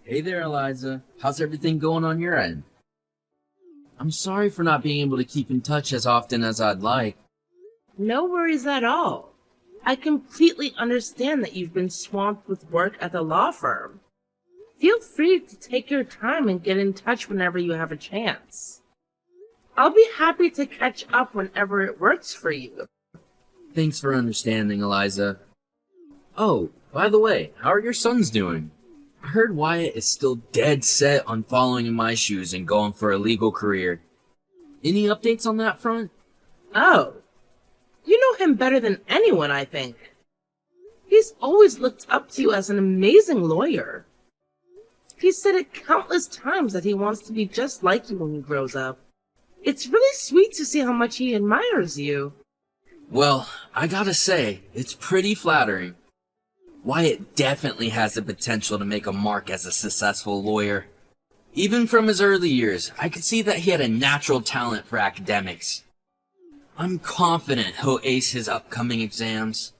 Hey there, Eliza. How's everything going on your end? I'm sorry for not being able to keep in touch as often as I'd like. No worries at all. I completely understand that you've been swamped with work at the law firm. Feel free to take your time and get in touch whenever you have a chance. I'll be happy to catch up whenever it works for you. Thanks for understanding, Eliza. Oh, by the way, how are your sons doing? I heard Wyatt is still dead set on following in my shoes and going for a legal career. Any updates on that front? Oh, you know him better than anyone, I think. He's always looked up to you as an amazing lawyer. He's said it countless times that he wants to be just like you when he grows up. It's really sweet to see how much he admires you. Well, I gotta say, it's pretty flattering. Wyatt definitely has the potential to make a mark as a successful lawyer. Even from his early years, I could see that he had a natural talent for academics. I'm confident he'll ace his upcoming exams.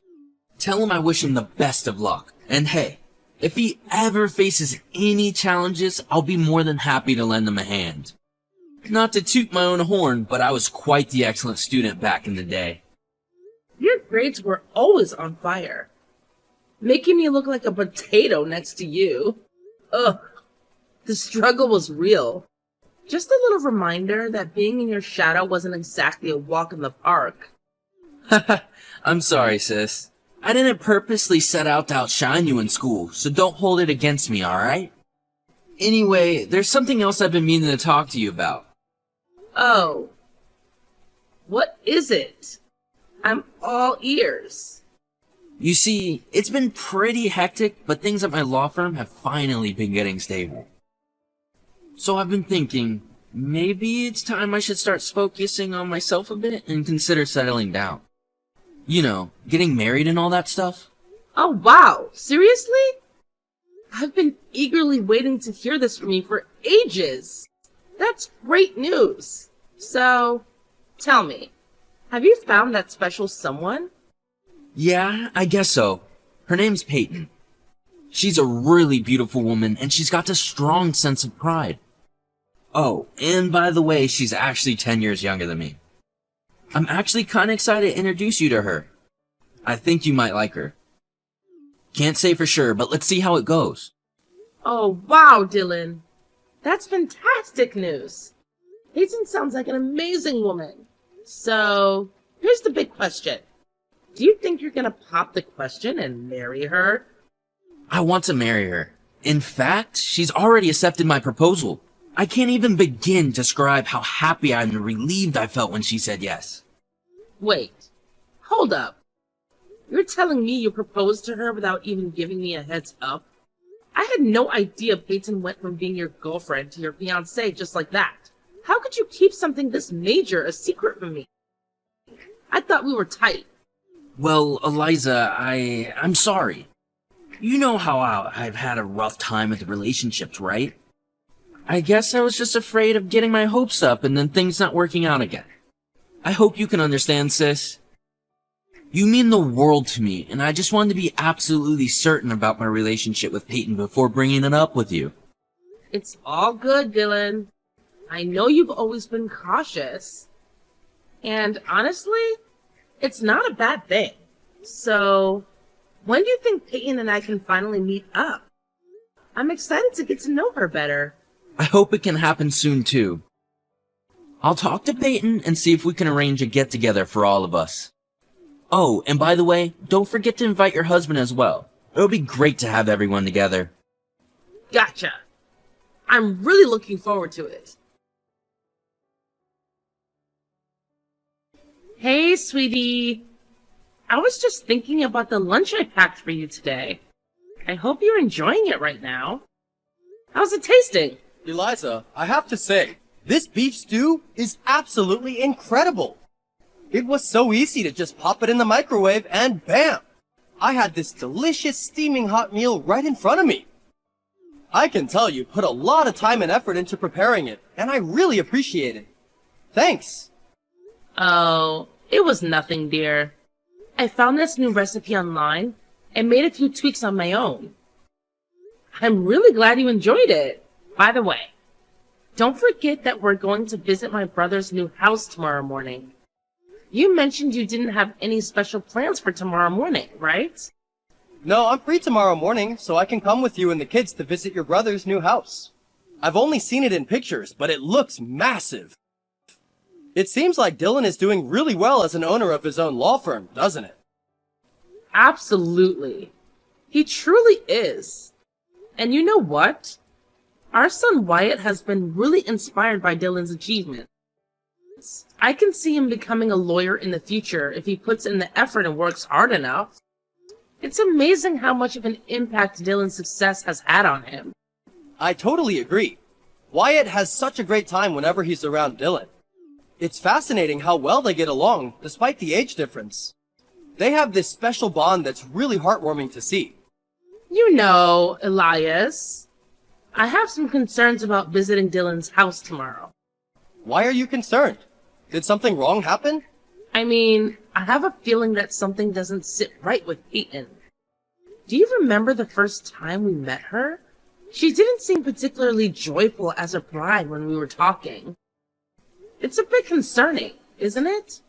Tell him I wish him the best of luck. And hey, if he ever faces any challenges, I'll be more than happy to lend him a hand. Not to toot my own horn, but I was quite the excellent student back in the day. Your grades were always on fire, making me look like a potato next to you. Ugh, the struggle was real. Just a little reminder that being in your shadow wasn't exactly a walk in the park. I'm sorry, sis. I didn't purposely set out to outshine you in school, so don't hold it against me, alright? Anyway, there's something else I've been meaning to talk to you about. Oh. What is it? I'm all ears. You see, it's been pretty hectic, but things at my law firm have finally been getting stable. So I've been thinking, maybe it's time I should start focusing on myself a bit and consider settling down. You know, getting married and all that stuff. Oh wow, seriously? I've been eagerly waiting to hear this from you for ages. That's great news. So, tell me, have you found that special someone? Yeah, I guess so. Her name's Peyton. She's a really beautiful woman, and she's got a strong sense of pride. Oh, and by the way, she's actually 10 years younger than me. I'm actually kinda excited to introduce you to her. I think you might like her. Can't say for sure, but let's see how it goes. Oh wow, Dylan. That's fantastic news. Peyton sounds like an amazing woman. So, here's the big question. Do you think you're gonna pop the question and marry her? I want to marry her. In fact, she's already accepted my proposal. I can't even begin to describe how happy and relieved I felt when she said yes. Wait, hold up. You're telling me you proposed to her without even giving me a heads up? I had no idea Peyton went from being your girlfriend to your fiancée just like that. How could you keep something this major a secret from me? I thought we were tight. Well, Eliza, I'm sorry. You know how I've had a rough time with relationships, right? I guess I was just afraid of getting my hopes up and then things not working out again. I hope you can understand, sis. You mean the world to me, and I just wanted to be absolutely certain about my relationship with Peyton before bringing it up with you. It's all good, Dylan. I know you've always been cautious. And honestly, it's not a bad thing. So, when do you think Peyton and I can finally meet up? I'm excited to get to know her better. I hope it can happen soon, too. I'll talk to Peyton and see if we can arrange a get-together for all of us. Oh, and by the way, don't forget to invite your husband as well. It'll be great to have everyone together. Gotcha. I'm really looking forward to it. Hey, sweetie. I was just thinking about the lunch I packed for you today. I hope you're enjoying it right now. How's it tasting? Eliza, I have to say, this beef stew is absolutely incredible. It was so easy to just pop it in the microwave and bam! I had this delicious steaming hot meal right in front of me. I can tell you put a lot of time and effort into preparing it, and I really appreciate it. Thanks. Oh, it was nothing, dear. I found this new recipe online and made a few tweaks on my own. I'm really glad you enjoyed it. By the way, don't forget that we're going to visit my brother's new house tomorrow morning. You mentioned you didn't have any special plans for tomorrow morning, right? No, I'm free tomorrow morning, so I can come with you and the kids to visit your brother's new house. I've only seen it in pictures, but it looks massive. It seems like Dylan is doing really well as an owner of his own law firm, doesn't it? Absolutely. He truly is. And you know what? Our son Wyatt has been really inspired by Dylan's achievements. I can see him becoming a lawyer in the future if he puts in the effort and works hard enough. It's amazing how much of an impact Dylan's success has had on him. I totally agree. Wyatt has such a great time whenever he's around Dylan. It's fascinating how well they get along, despite the age difference. They have this special bond that's really heartwarming to see. You know, Elias, I have some concerns about visiting Dylan's house tomorrow. Why are you concerned? Did something wrong happen? I mean, I have a feeling that something doesn't sit right with Peyton. Do you remember the first time we met her? She didn't seem particularly joyful as a bride when we were talking. It's a bit concerning, isn't it?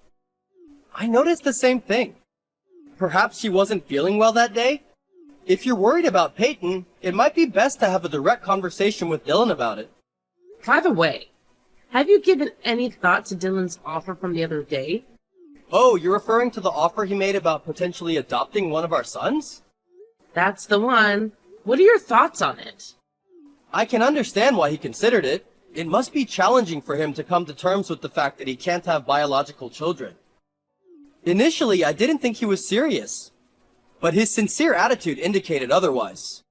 I noticed the same thing. Perhaps she wasn't feeling well that day? If you're worried about Peyton, it might be best to have a direct conversation with Dylan about it. By the way, have you given any thought to Dylan's offer from the other day? Oh, you're referring to the offer he made about potentially adopting one of our sons? That's the one. What are your thoughts on it? I can understand why he considered it. It must be challenging for him to come to terms with the fact that he can't have biological children. Initially, I didn't think he was serious, but his sincere attitude indicated otherwise.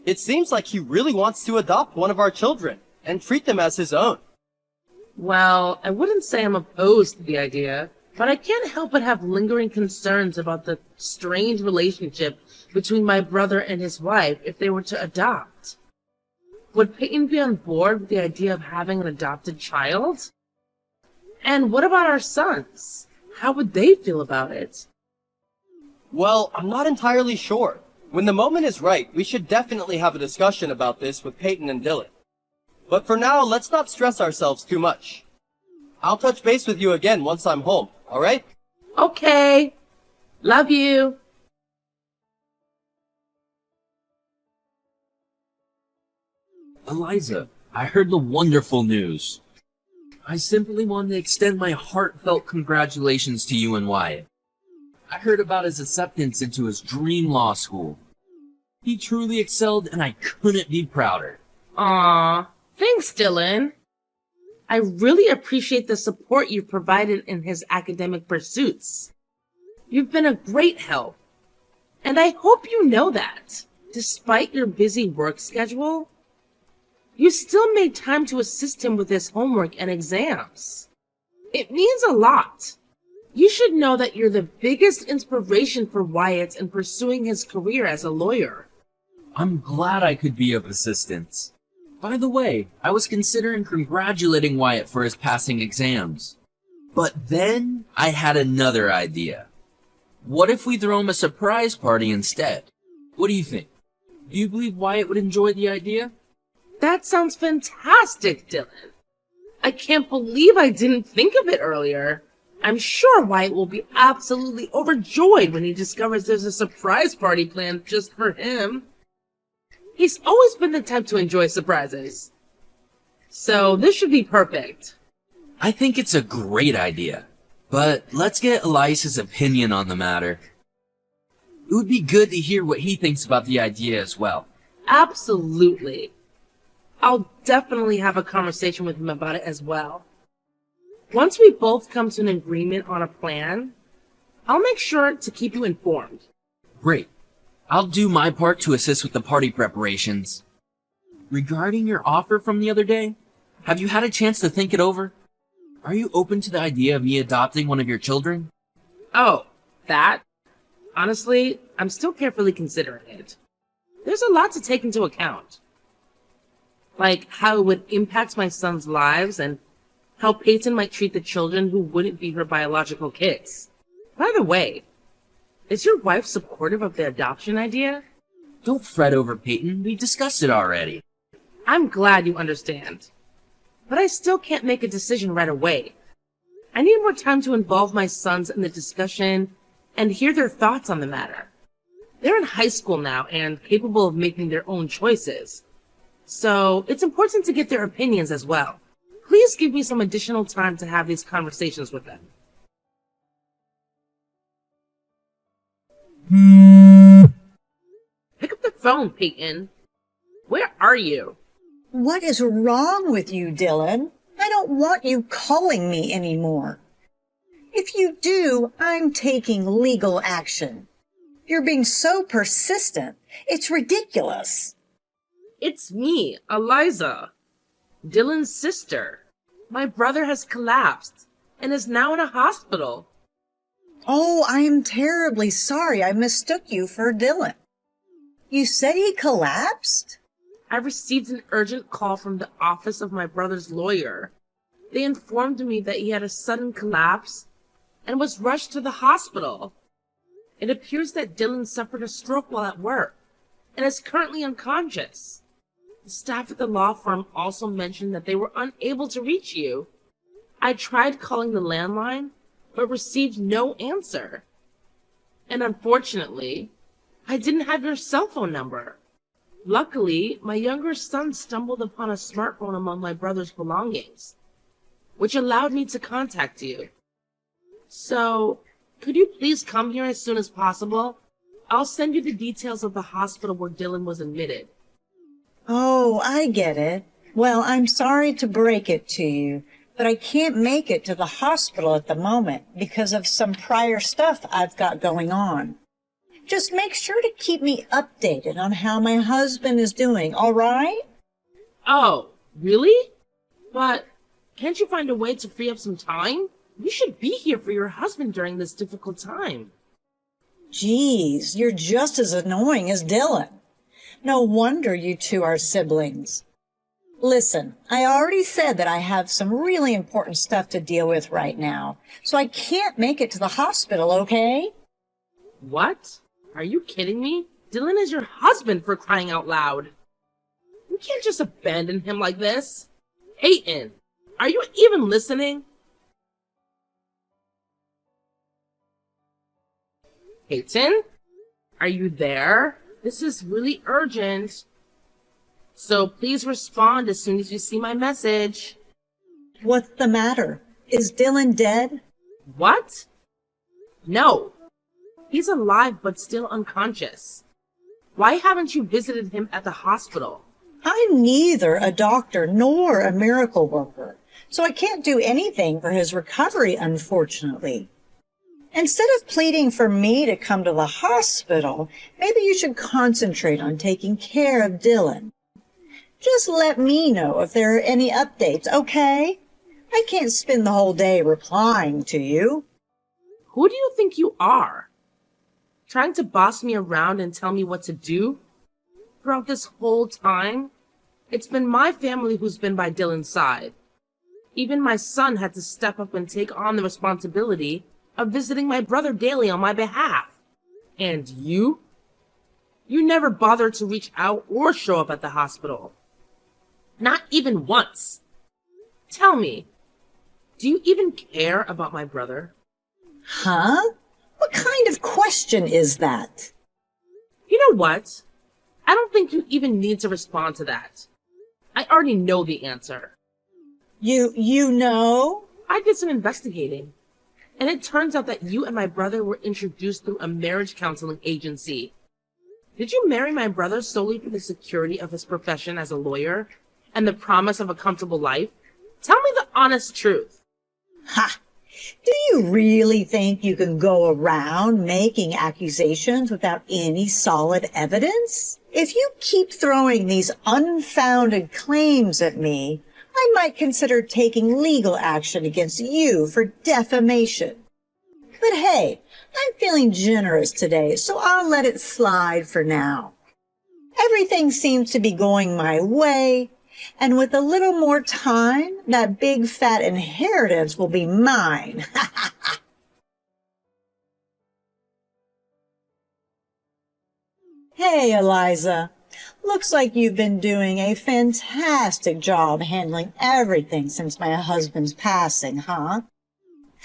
It seems like he really wants to adopt one of our children and treat them as his own. Well, I wouldn't say I'm opposed to the idea, but I can't help but have lingering concerns about the strange relationship between my brother and his wife if they were to adopt. Would Peyton be on board with the idea of having an adopted child? And what about our sons? How would they feel about it? Well, I'm not entirely sure. When the moment is right, we should definitely have a discussion about this with Peyton and Dylan. But for now, let's not stress ourselves too much. I'll touch base with you again once I'm home, alright? Okay. Love you. Eliza, I heard the wonderful news. I simply wanted to extend my heartfelt congratulations to you and Wyatt. I heard about his acceptance into his dream law school. He truly excelled and I couldn't be prouder. Aw, thanks, Dylan. I really appreciate the support you've provided in his academic pursuits. You've been a great help. And I hope you know that, despite your busy work schedule, you still made time to assist him with his homework and exams. It means a lot. You should know that you're the biggest inspiration for Wyatt in pursuing his career as a lawyer. I'm glad I could be of assistance. By the way, I was considering congratulating Wyatt for his passing exams. But then I had another idea. What if we throw him a surprise party instead? What do you think? Do you believe Wyatt would enjoy the idea? That sounds fantastic, Dylan. I can't believe I didn't think of it earlier. I'm sure Wyatt will be absolutely overjoyed when he discovers there's a surprise party planned just for him. He's always been the type to enjoy surprises. So this should be perfect. I think it's a great idea, but let's get Elias's opinion on the matter. It would be good to hear what he thinks about the idea as well. Absolutely. I'll definitely have a conversation with him about it as well. Once we both come to an agreement on a plan, I'll make sure to keep you informed. Great. I'll do my part to assist with the party preparations. Regarding your offer from the other day, have you had a chance to think it over? Are you open to the idea of me adopting one of your children? Oh, that? Honestly, I'm still carefully considering it. There's a lot to take into account. Like how it would impact my son's lives and how Peyton might treat the children who wouldn't be her biological kids. By the way, is your wife supportive of the adoption idea? Don't fret over Peyton. We discussed it already. I'm glad you understand. But I still can't make a decision right away. I need more time to involve my sons in the discussion and hear their thoughts on the matter. They're in high school now and capable of making their own choices. So it's important to get their opinions as well. Please give me some additional time to have these conversations with them. Pick up the phone, Peyton. Where are you? What is wrong with you, Dylan? I don't want you calling me anymore. If you do, I'm taking legal action. You're being so persistent. It's ridiculous. It's me, Eliza, Dylan's sister. My brother has collapsed and is now in a hospital. Oh, I am terribly sorry I mistook you for Dylan. You said he collapsed? I received an urgent call from the office of my brother's lawyer. They informed me that he had a sudden collapse and was rushed to the hospital. It appears that Dylan suffered a stroke while at work and is currently unconscious. The staff at the law firm also mentioned that they were unable to reach you. I tried calling the landline, but received no answer. And unfortunately, I didn't have your cell phone number. Luckily, my younger son stumbled upon a smartphone among my brother's belongings, which allowed me to contact you. So, could you please come here as soon as possible? I'll send you the details of the hospital where Dylan was admitted. Oh, I get it. Well, I'm sorry to break it to you, but I can't make it to the hospital at the moment because of some prior stuff I've got going on. Just make sure to keep me updated on how my husband is doing, all right? Oh, really? But can't you find a way to free up some time? You should be here for your husband during this difficult time. Geez, you're just as annoying as Dylan. No wonder you two are siblings. Listen, I already said that I have some really important stuff to deal with right now, so I can't make it to the hospital, okay? What? Are you kidding me? Dylan is your husband, for crying out loud. You can't just abandon him like this. Peyton, are you even listening? Peyton? Are you there? This is really urgent. So please respond as soon as you see my message. What's the matter? Is Dylan dead? What? No. He's alive but still unconscious. Why haven't you visited him at the hospital? I'm neither a doctor nor a miracle worker, so I can't do anything for his recovery, unfortunately. Instead of pleading for me to come to the hospital, maybe you should concentrate on taking care of Dylan. Just let me know if there are any updates, okay? I can't spend the whole day replying to you. Who do you think you are? Trying to boss me around and tell me what to do? Throughout this whole time, it's been my family who's been by Dylan's side. Even my son had to step up and take on the responsibility of visiting my brother daily on my behalf. And you? You never bothered to reach out or show up at the hospital. Not even once. Tell me, do you even care about my brother? Huh? What kind of question is that? You know what? I don't think you even need to respond to that. I already know the answer. You know? I did some investigating, and it turns out that you and my brother were introduced through a marriage counseling agency. Did you marry my brother solely for the security of his profession as a lawyer and the promise of a comfortable life? Tell me the honest truth. Ha! Do you really think you can go around making accusations without any solid evidence? If you keep throwing these unfounded claims at me, I might consider taking legal action against you for defamation. But hey, I'm feeling generous today, so I'll let it slide for now. Everything seems to be going my way, and with a little more time, that big fat inheritance will be mine. Hey, Eliza. Looks like you've been doing a fantastic job handling everything since my husband's passing, huh?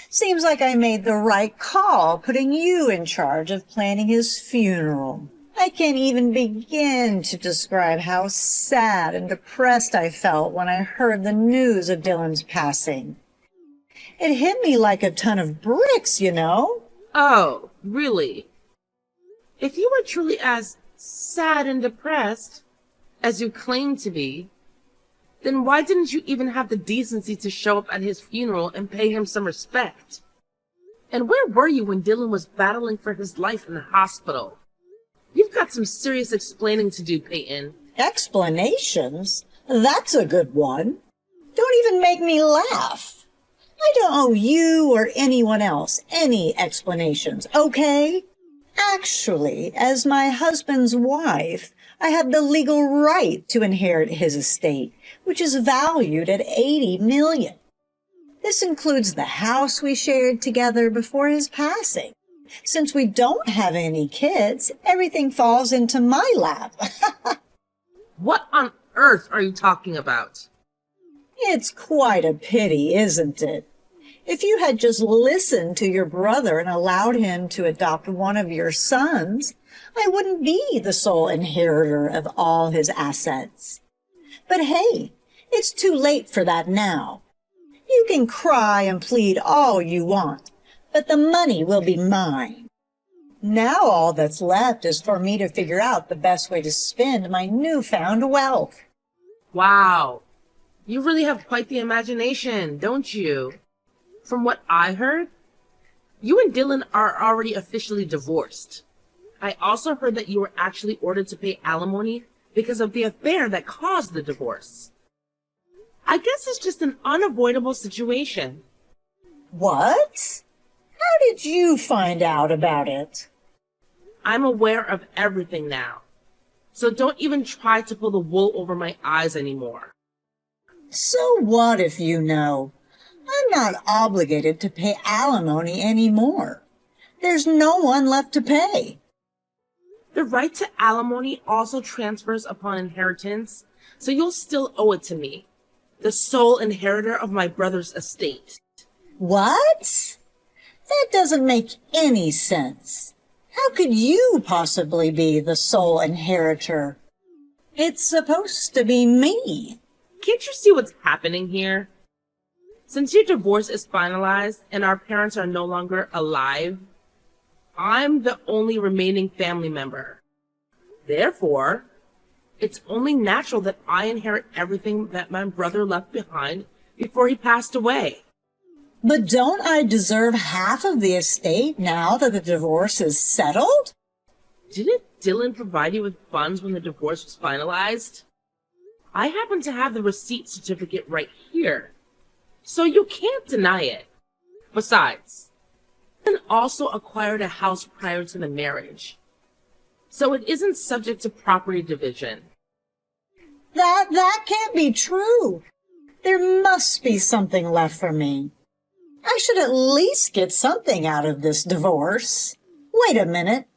Seems like I made the right call putting you in charge of planning his funeral. I can't even begin to describe how sad and depressed I felt when I heard the news of Dylan's passing. It hit me like a ton of bricks, you know? Oh, really? If you were truly as sad and depressed as you claim to be, then why didn't you even have the decency to show up at his funeral and pay him some respect? And where were you when Dylan was battling for his life in the hospital? You've got some serious explaining to do, Peyton. Explanations? That's a good one. Don't even make me laugh. I don't owe you or anyone else any explanations, okay? Actually, as my husband's wife, I have the legal right to inherit his estate, which is valued at $80 million. This includes the house we shared together before his passing. Since we don't have any kids, everything falls into my lap. What on earth are you talking about? It's quite a pity, isn't it? If you had just listened to your brother and allowed him to adopt one of your sons, I wouldn't be the sole inheritor of all his assets. But hey, it's too late for that now. You can cry and plead all you want, but the money will be mine. Now all that's left is for me to figure out the best way to spend my newfound wealth. Wow. You really have quite the imagination, don't you? From what I heard, you and Dylan are already officially divorced. I also heard that you were actually ordered to pay alimony because of the affair that caused the divorce. I guess it's just an unavoidable situation. What? How did you find out about it? I'm aware of everything now, so don't even try to pull the wool over my eyes anymore. So what if you know? I'm not obligated to pay alimony anymore. There's no one left to pay. The right to alimony also transfers upon inheritance, so you'll still owe it to me, the sole inheritor of my brother's estate. What? That doesn't make any sense. How could you possibly be the sole inheritor? It's supposed to be me. Can't you see what's happening here? Since your divorce is finalized and our parents are no longer alive, I'm the only remaining family member. Therefore, it's only natural that I inherit everything that my brother left behind before he passed away. But don't I deserve half of the estate now that the divorce is settled? Didn't Dylan provide you with funds when the divorce was finalized? I happen to have the receipt certificate right here, so you can't deny it. Besides, Dylan also acquired a house prior to the marriage, so it isn't subject to property division. That can't be true. There must be something left for me. I should at least get something out of this divorce. Wait a minute.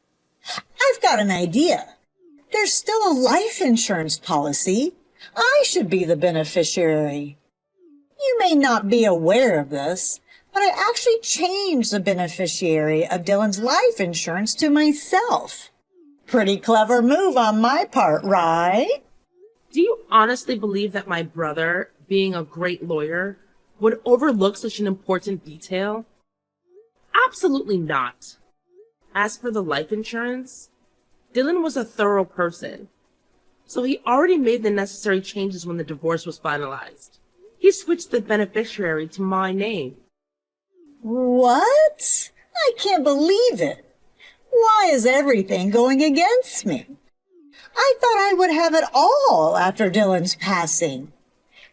I've got an idea. There's still a life insurance policy. I should be the beneficiary. You may not be aware of this, but I actually changed the beneficiary of Dylan's life insurance to myself. Pretty clever move on my part, right? Do you honestly believe that my brother, being a great lawyer, would overlook such an important detail? Absolutely not. As for the life insurance, Dylan was a thorough person, so he already made the necessary changes when the divorce was finalized. He switched the beneficiary to my name. What? I can't believe it. Why is everything going against me? I thought I would have it all after Dylan's passing.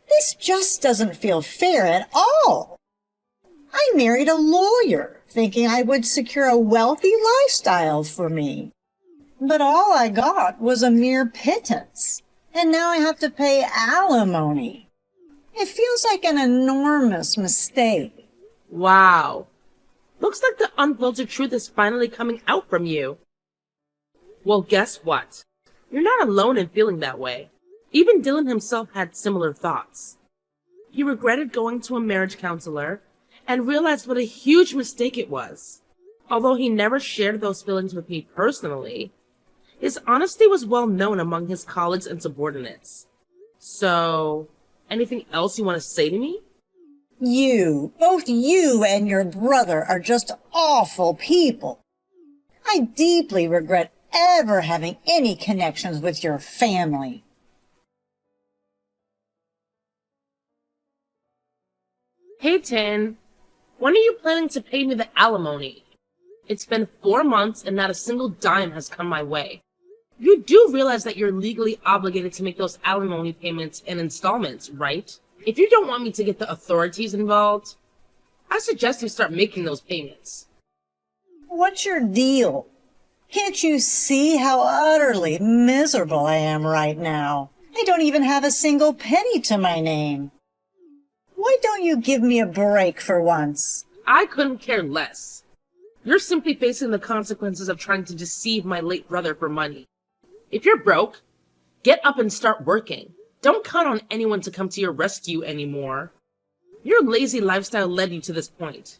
This just doesn't feel fair at all. I married a lawyer, thinking I would secure a wealthy lifestyle for me. But all I got was a mere pittance, and now I have to pay alimony. It feels like an enormous mistake. Wow. Looks like the unfiltered truth is finally coming out from you. Well, guess what? You're not alone in feeling that way. Even Dylan himself had similar thoughts. He regretted going to a marriage counselor and realized what a huge mistake it was. Although he never shared those feelings with me personally, his honesty was well known among his colleagues and subordinates. So, anything else you want to say to me? Both you and your brother are just awful people. I deeply regret ever having any connections with your family. Hey, Tin, when are you planning to pay me the alimony? It's been 4 months and not a single dime has come my way. You do realize that you're legally obligated to make those alimony payments in installments, right? If you don't want me to get the authorities involved, I suggest you start making those payments. What's your deal? Can't you see how utterly miserable I am right now? I don't even have a single penny to my name. Why don't you give me a break for once? I couldn't care less. You're simply facing the consequences of trying to deceive my late brother for money. If you're broke, get up and start working. Don't count on anyone to come to your rescue anymore. Your lazy lifestyle led you to this point.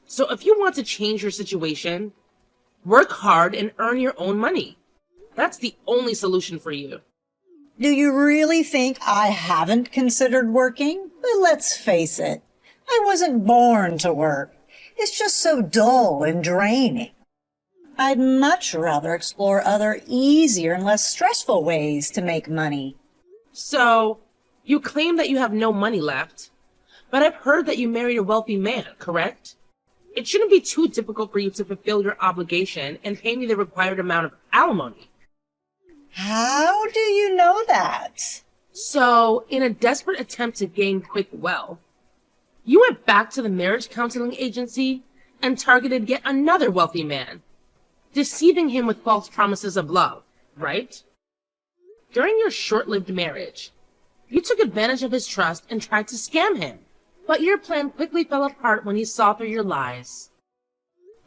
So if you want to change your situation, work hard and earn your own money. That's the only solution for you. Do you really think I haven't considered working? But let's face it, I wasn't born to work. It's just so dull and draining. I'd much rather explore other easier and less stressful ways to make money. So, you claim that you have no money left, but I've heard that you married a wealthy man, correct? It shouldn't be too difficult for you to fulfill your obligation and pay me the required amount of alimony. How do you know that? So, in a desperate attempt to gain quick wealth, you went back to the marriage counseling agency and targeted yet another wealthy man, deceiving him with false promises of love, right? During your short-lived marriage, you took advantage of his trust and tried to scam him, but your plan quickly fell apart when he saw through your lies.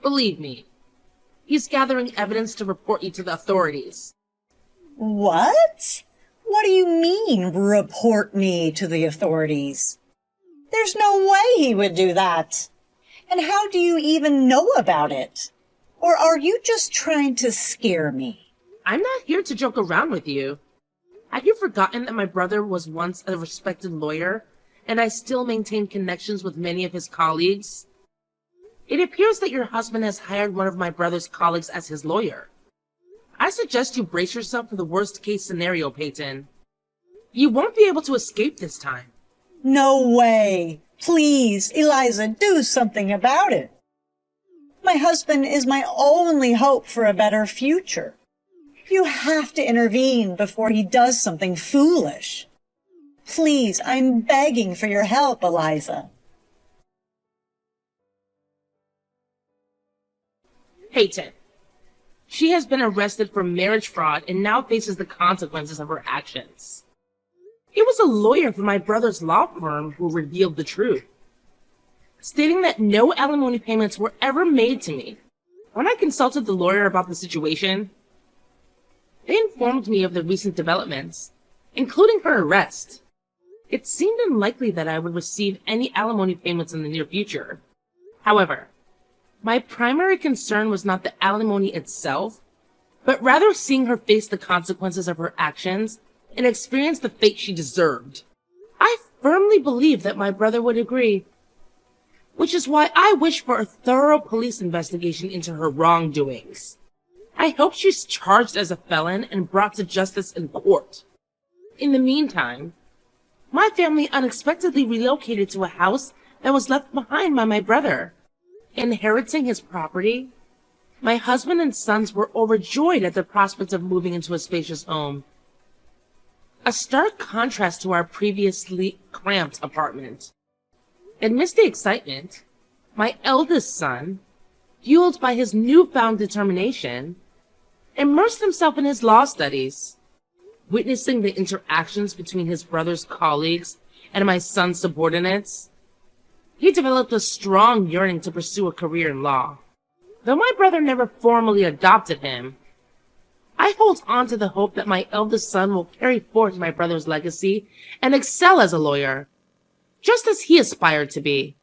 Believe me, he's gathering evidence to report you to the authorities. What? What do you mean, report me to the authorities? There's no way he would do that. And how do you even know about it? Or are you just trying to scare me? I'm not here to joke around with you. Have you forgotten that my brother was once a respected lawyer, and I still maintain connections with many of his colleagues? It appears that your husband has hired one of my brother's colleagues as his lawyer. I suggest you brace yourself for the worst-case scenario, Peyton. You won't be able to escape this time. No way. Please, Eliza, do something about it. My husband is my only hope for a better future. You have to intervene before he does something foolish. Please, I'm begging for your help, Eliza. Peyton. She has been arrested for marriage fraud and now faces the consequences of her actions. It was a lawyer for my brother's law firm who revealed the truth, stating that no alimony payments were ever made to me. When I consulted the lawyer about the situation, they informed me of the recent developments, including her arrest. It seemed unlikely that I would receive any alimony payments in the near future. However, my primary concern was not the alimony itself, but rather seeing her face the consequences of her actions and experience the fate she deserved. I firmly believe that my brother would agree, which is why I wish for a thorough police investigation into her wrongdoings. I hope she's charged as a felon and brought to justice in court. In the meantime, my family unexpectedly relocated to a house that was left behind by my brother. Inheriting his property, my husband and sons were overjoyed at the prospect of moving into a spacious home. A stark contrast to our previously cramped apartment. Amidst the excitement, my eldest son, fueled by his newfound determination, immersed himself in his law studies. Witnessing the interactions between his brother's colleagues and my son's subordinates, he developed a strong yearning to pursue a career in law. Though my brother never formally adopted him, I hold on to the hope that my eldest son will carry forth my brother's legacy and excel as a lawyer, just as he aspired to be.